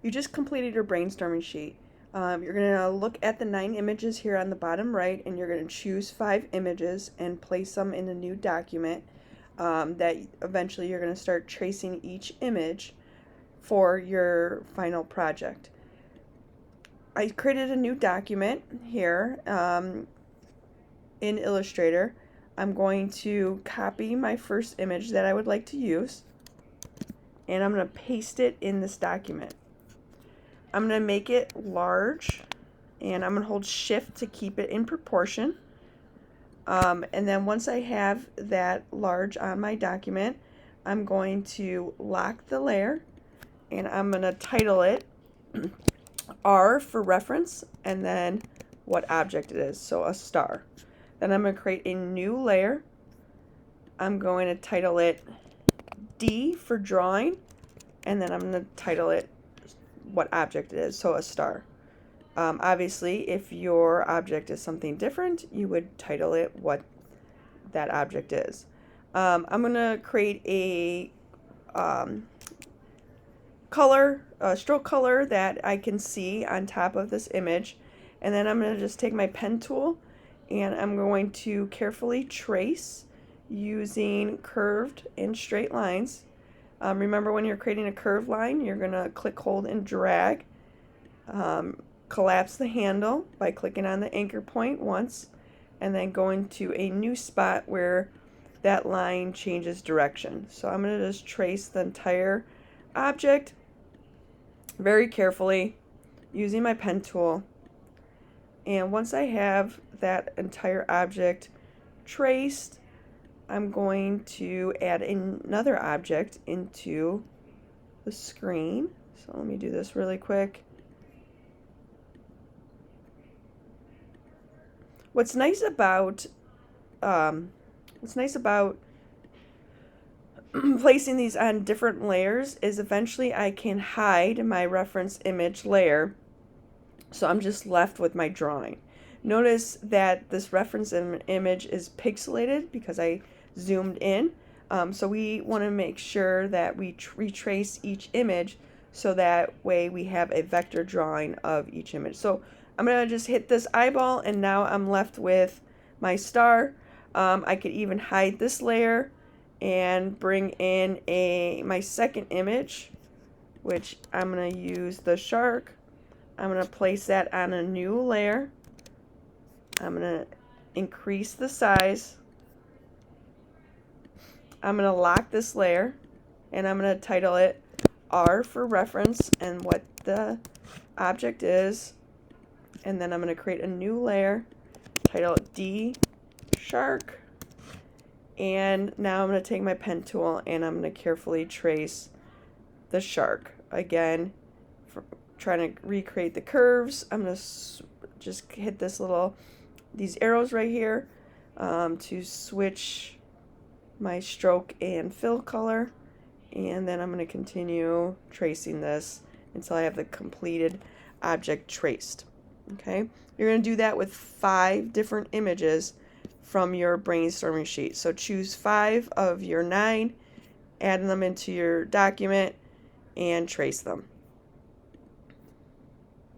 You just completed your brainstorming sheet. You're going to look at the 9 images here on the bottom right, and you're going to choose 5 images and place them in a new document that eventually you're going to start tracing each image for your final project. I created a new document here in Illustrator. I'm going to copy my first image that I would like to use, and I'm going to paste it in this document. I'm going to make it large, and I'm going to hold shift to keep it in proportion. And then once I have that large on my document, I'm going to lock the layer, and I'm going to title it R for reference, and then what object it is, so a star. Then I'm going to create a new layer. I'm going to title it D for drawing, and then I'm going to title it what object it is, so a star. Obviously, if your object is something different, you would title it what that object is. I'm going to create a stroke color that I can see on top of this image, and then I'm going to just take my pen tool and I'm going to carefully trace using curved and straight lines. Remember, when you're creating a curved line, you're going to click, hold, and drag. Collapse the handle by clicking on the anchor point once, and then going to a new spot where that line changes direction. So I'm going to just trace the entire object very carefully using my pen tool. And once I have that entire object traced, I'm going to add another object into the screen. So let me do this really quick. What's nice about placing these on different layers is eventually I can hide my reference image layer, so I'm just left with my drawing. Notice that this reference image is pixelated because I zoomed in, so we want to make sure that we retrace each image so that way we have a vector drawing of each image. So I'm going to just hit this eyeball, and now I'm left with my star. I could even hide this layer and bring in my second image, which I'm going to use the shark. I'm going to place that on a new layer. I'm going to increase the size. I'm going to lock this layer, and I'm going to title it R for reference and what the object is. And then I'm going to create a new layer, title it D shark. And now I'm going to take my pen tool and I'm going to carefully trace the shark. Again, trying to recreate the curves, I'm going to just hit these arrows right here to switch my stroke and fill color. And then I'm going to continue tracing this until I have the completed object traced. Okay, you're going to do that with 5 different images from your brainstorming sheet. So choose 5 of your 9, add them into your document, and trace them.